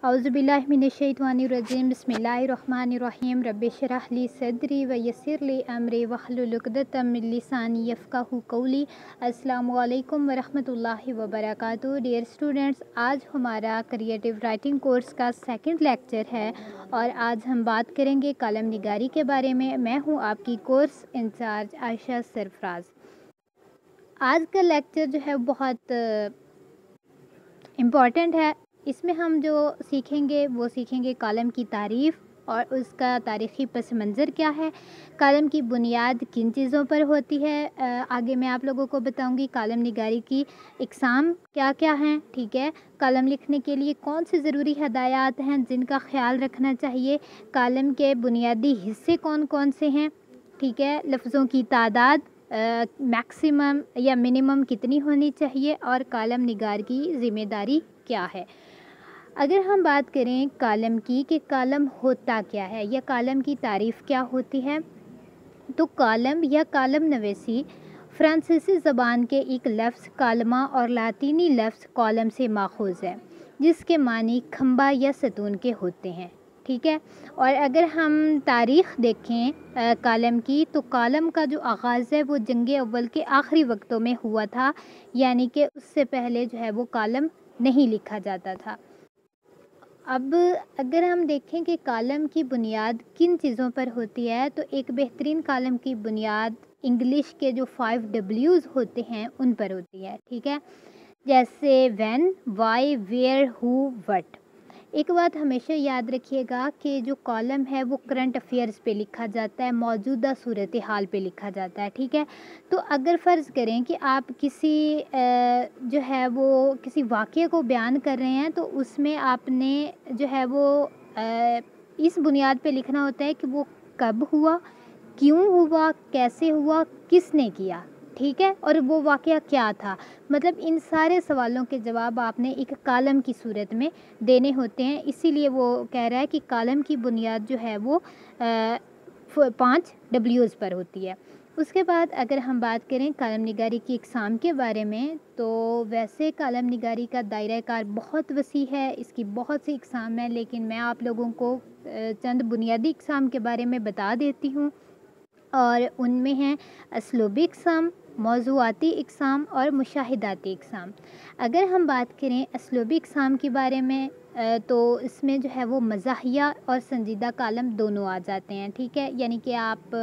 औज़ुबिल्लाहि मिनश्शैतानिर्रजीम बिस्मिल्लाहिर्रहमानिर्रहीम रब्बि इश्रह ली सदरी व यस्सिर ली अमरी वहलुल उक़दतम मिन लिसानी यफ़क़हू क़ौली। अस्सलामु अलैकुम व रहमतुल्लाहि व बरकातुहू। डियर स्टूडेंट्स, आज हमारा क्रिएटिव राइटिंग कोर्स का सेकंड लेक्चर है और आज हम बात करेंगे कलम निगारी के बारे में। मैं हूँ आपकी कोर्स इंचार्ज आयशा सरफराज। आज का लेक्चर जो है बहुत इम्पॉर्टेंट है। इसमें हम जो सीखेंगे वो सीखेंगे कलम की तारीफ़ और उसका तारीख़ी पस मंज़र क्या है, कलम की बुनियाद किन चीज़ों पर होती है। आगे मैं आप लोगों को बताऊंगी कलम निगारी की इक़साम क्या क्या हैं, ठीक है। कलम लिखने के लिए कौन से ज़रूरी हदायत हैं जिनका ख़्याल रखना चाहिए, कलम के बुनियादी हिस्से कौन कौन से हैं, ठीक है। लफ्ज़ों की तादाद मैक्सिमम या मिनिमम कितनी होनी चाहिए और कलम निगार की ज़िम्मेदारी क्या है। अगर हम बात करें कलम की कि कलम होता क्या है या कलम की तारीफ़ क्या होती है, तो कलम या कलम नवेसी फ्रांसीसी ज़बान के एक लफ्ज़ कलमा और लातीनी लफ्ज़ कॉलम से माखूज़ है, जिसके मानी खंबा या सतून के होते हैं, ठीक है। और अगर हम तारीख़ देखें कलम की, तो कलम का जो आगाज़ है वो जंग अव्वल के आखिरी वक्तों में हुआ था, यानी कि उससे पहले जो है वो कलम नहीं लिखा जाता था। अब अगर हम देखें कि कलम की बुनियाद किन चीज़ों पर होती है, तो एक बेहतरीन कलम की बुनियाद इंग्लिश के जो 5 W's होते हैं उन पर होती है, ठीक है। जैसे when, why, where, who, what. एक बात हमेशा याद रखिएगा कि जो कॉलम है वो करंट अफेयर्स पे लिखा जाता है, मौजूदा सूरत हाल पे लिखा जाता है, ठीक है। तो अगर फ़र्ज़ करें कि आप किसी जो है वो किसी वाक़ये को बयान कर रहे हैं, तो उसमें आपने जो है वो इस बुनियाद पे लिखना होता है कि वो कब हुआ, क्यों हुआ, कैसे हुआ, किसने किया, ठीक है, और वो वाक़या क्या था। मतलब इन सारे सवालों के जवाब आपने एक कलम की सूरत में देने होते हैं। इसीलिए वो कह रहा है कि कलम की बुनियाद जो है वो 5 W's पर होती है। उसके बाद अगर हम बात करें कलम निगारी की इक़साम के बारे में, तो वैसे कलम निगारी का दायरा कार बहुत वसी है, इसकी बहुत सी इक़साम है, लेकिन मैं आप लोगों को चंद बुनियादी इक़साम के बारे में बता देती हूँ। और उनमें हैं असलूबी इक़साम, मौज़ूआती इक़साम और मुशाहिदाती इक़साम। अगर हम बात करें असलूबी इक़साम के बारे में, तो इसमें जो है वो मज़ाहिया और संजीदा कलम दोनों आ जाते हैं, ठीक है। यानी कि आप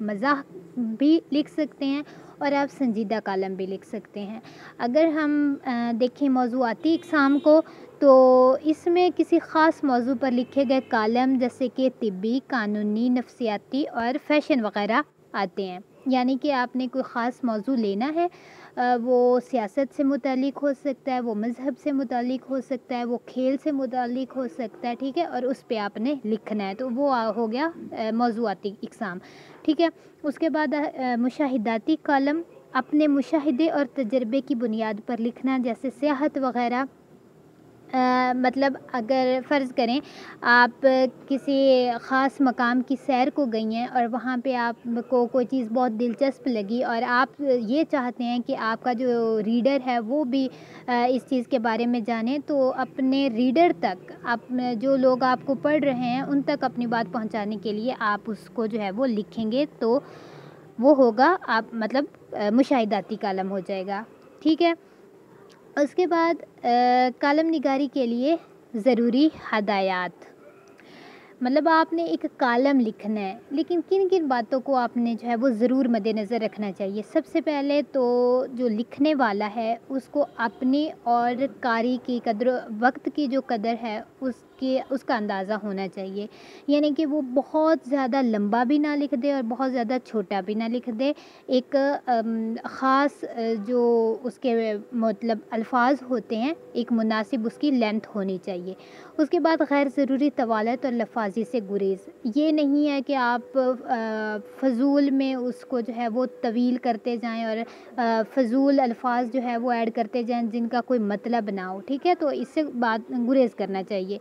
मज़ाह भी लिख सकते हैं और आप संजीदा कलम भी लिख सकते हैं। अगर हम देखें मौज़ूआती इक़साम को, तो इसमें किसी ख़ास मौजू पर लिखे गए कलम जैसे कि तिब्बी, कानूनी, नफ्सियाती और फ़ैशन वग़ैरह आते हैं। यानी कि आपने कोई ख़ास मौजू लेना है, वो सियासत से मुतालिक हो सकता है, वो मज़हब से मुतालिक हो सकता है, वो खेल से मुतालिक हो सकता है, ठीक है, और उस पे आपने लिखना है, तो वो हो गया मौज़ूआती इक़साम, ठीक है। उसके बाद मुशाहिदाती कलम, अपने मुशाहिदे और तजर्बे की बुनियाद पर लिखना, जैसे सियाहत वग़ैरह। मतलब अगर फ़र्ज़ करें आप किसी ख़ास मकाम की सैर को गई हैं और वहाँ पे आपको कोई चीज़ बहुत दिलचस्प लगी और आप ये चाहते हैं कि आपका जो रीडर है वो भी इस चीज़ के बारे में जाने, तो अपने रीडर तक, आप जो लोग आपको पढ़ रहे हैं उन तक अपनी बात पहुँचाने के लिए आप उसको जो है वो लिखेंगे, तो वो होगा आप मतलब मुशाहिदाती कलम हो जाएगा, ठीक है। उसके बाद कलम निगारी के लिए ज़रूरी हदायत, मतलब आपने एक कलम लिखना है, लेकिन किन किन बातों को आपने जो है वो ज़रूर मद्देनज़र रखना चाहिए। सबसे पहले तो जो लिखने वाला है उसको अपनी और कारी की कदर, वक्त की जो कदर है उसका अंदाज़ा होना चाहिए। यानी कि वो बहुत ज़्यादा लंबा भी ना लिख दे और बहुत ज़्यादा छोटा भी ना लिख दे। एक ख़ास जो उसके मतलब अल्फाज होते हैं, एक मुनासिब उसकी लेंथ होनी चाहिए। उसके बाद गैर ज़रूरी तवालत और लफाजी से गुरेज़। ये नहीं है कि आप फ़ज़ूल में उसको जो है वो तवील करते जाएं और फ़ज़ूल अल्फाज जो है वो ऐड करते जाएं जिनका कोई मतलब ना हो, ठीक है, तो इससे बात गुरेज़ करना चाहिए।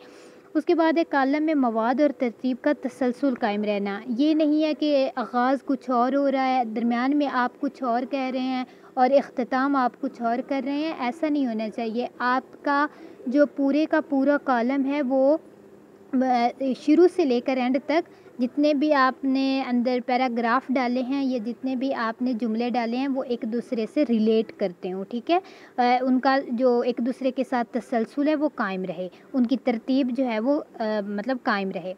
اس کے بعد ہے کالم میں مواد اور ترتیب کا تسلسل قائم رہنا. یہ نہیں ہے کہ آغاز کچھ اور ہو رہا ہے، درمیان میں آپ کچھ اور کہہ رہے ہیں اور اختتام آپ کچھ اور کر رہے ہیں. ایسا نہیں ہونا چاہیے. آپ کا جو پورے کا پورا کالم ہے وہ شروع سے لے کر اینڈ تک جتنے بھی آپ نے اندر پیراگراف ڈالے ہیں یا جتنے بھی آپ نے جملے ڈالے ہیں وہ ایک دوسرے سے ریلیٹ کرتے ہوں. ٹھیک ہے، ان کا جو ایک دوسرے کے ساتھ تسلسل ہے وہ قائم رہے، ان کی ترتیب جو ہے وہ مطلب قائم رہے.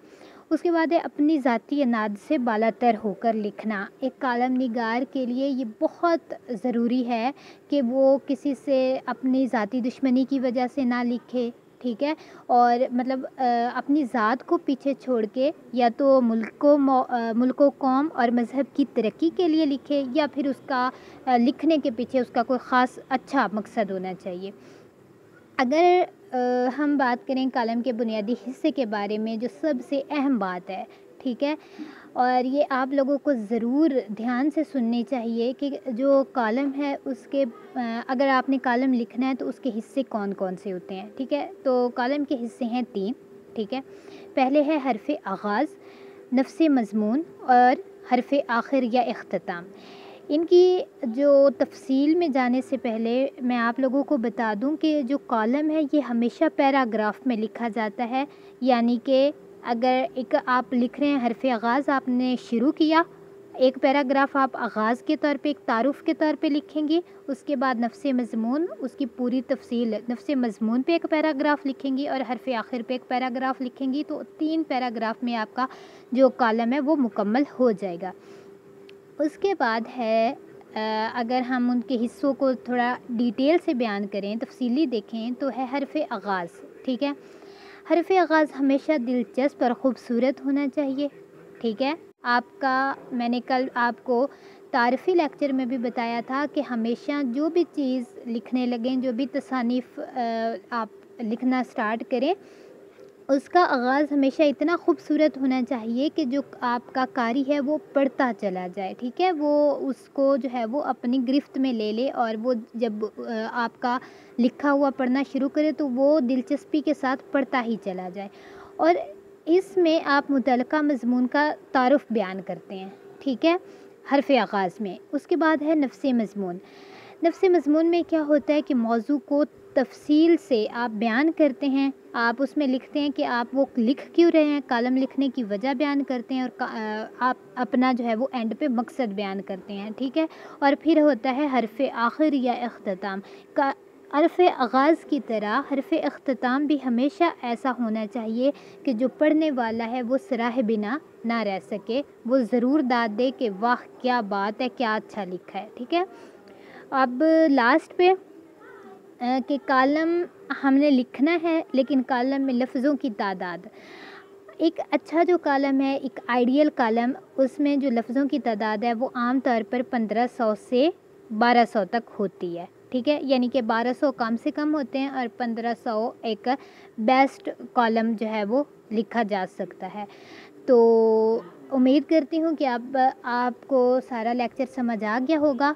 اس کے بعد ہے اپنی ذاتی اناد سے بالا تر ہو کر لکھنا. ایک کالم نگار کے لیے یہ بہت ضروری ہے کہ وہ کسی سے اپنی ذاتی دشمنی کی وجہ سے نہ لکھے. ٹھیک ہے، اور مطلب اپنی ذات کو پیچھے چھوڑ کے یا تو ملک و قوم اور مذہب کی ترقی کے لیے لکھے، یا پھر اس کا لکھنے کے پیچھے اس کا کوئی خاص اچھا مقصد ہونا چاہیے. اگر ہم بات کریں کالم کے بنیادی حصے کے بارے میں، جو سب سے اہم بات ہے، ٹھیک ہے، اور یہ آپ لوگوں کو ضرور دھیان سے سننی چاہیے کہ جو کالم ہے اس کے اگر آپ نے کالم لکھنا ہے تو اس کے حصے کون کون سے ہوتے ہیں. ٹھیک ہے، تو کالم کے حصے ہیں 3. ٹھیک ہے، پہلے ہے حرف آغاز، نفس مضمون اور حرف آخر یا اختتام. ان کی جو تفصیل میں جانے سے پہلے میں آپ لوگوں کو بتا دوں کہ جو کالم ہے یہ ہمیشہ پیراگراف میں لکھا جاتا ہے. یعنی کہ اگر ایک آپ لکھ رہے ہیں حرف آغاز، آپ نے شروع کیا، ایک پیراگراف آپ آغاز کے طور پہ ایک تعارف کے طور پہ لکھیں گی. اس کے بعد نفس مضمون، اس کی پوری تفصیل نفس مضمون پہ ایک پیراگراف لکھیں گی اور حرف آخر پہ ایک پیراگراف لکھیں گی. تو 3 پیراگراف میں آپ کا جو کالم ہے وہ مکمل ہو جائے گا. اس کے بعد ہے اگر ہم ان کے حصوں کو تھوڑا ڈیٹیل سے بیان کریں، تفصیلی دیکھیں، تو ہے حرف آغاز. ٹھیک ہے، حرف آغاز ہمیشہ دلچسپ اور خوبصورت ہونا چاہیے. ٹھیک ہے، آپ کا میں نے کل آپ کو تعارفی لیکچر میں بھی بتایا تھا کہ ہمیشہ جو بھی چیز لکھنے لگیں، جو بھی تصانیف آپ لکھنا سٹارٹ کریں، اس کا آغاز ہمیشہ اتنا خوبصورت ہونا چاہیے کہ جو آپ کا قاری ہے وہ پڑھتا چلا جائے. ٹھیک ہے، وہ اس کو جو ہے وہ اپنی گرفت میں لے لے اور وہ جب آپ کا لکھا ہوا پڑھنا شروع کرے تو وہ دلچسپی کے ساتھ پڑھتا ہی چلا جائے. اور اس میں آپ متعلقہ مضمون کا تعارف بیان کرتے ہیں. ٹھیک ہے، حرف آغاز میں. اس کے بعد ہے نفس مضمون. نفس مضمون میں کیا ہوتا ہے کہ موضوع کو تفصیل سے آپ بیان کرتے ہیں. آپ اس میں لکھتے ہیں کہ آپ وہ لکھ کیوں رہے ہیں، کالم لکھنے کی وجہ بیان کرتے ہیں، اور آپ اپنا جو ہے وہ اینڈ پہ مقصد بیان کرتے ہیں. ٹھیک ہے، اور پھر ہوتا ہے حرف آخر یا اختتام. حرف آغاز کی طرح حرف اختتام بھی ہمیشہ ایسا ہونا چاہیے کہ جو پڑھنے والا ہے وہ سراہ بنا نہ رہ سکے، وہ ضرور داد دے کہ واہ کیا بات ہے، کیا اچھا لکھا ہے. ٹھیک ہے، اب لاسٹ پہ کہ کالم ہم نے لکھنا ہے لیکن کالم میں لفظوں کی تعداد. ایک اچھا جو کالم ہے، ایک آئیڈیل کالم، اس میں جو لفظوں کی تعداد ہے وہ عام طور پر 1500 سے 1200 تک ہوتی ہے. ٹھیک ہے، یعنی کہ 1200 کم سے کم ہوتے ہیں اور 1500 ایک بیسٹ کالم جو ہے وہ لکھا جا سکتا ہے. تو امید کرتی ہوں کہ آپ کو سارا لیکچر سمجھ آ گیا ہوگا.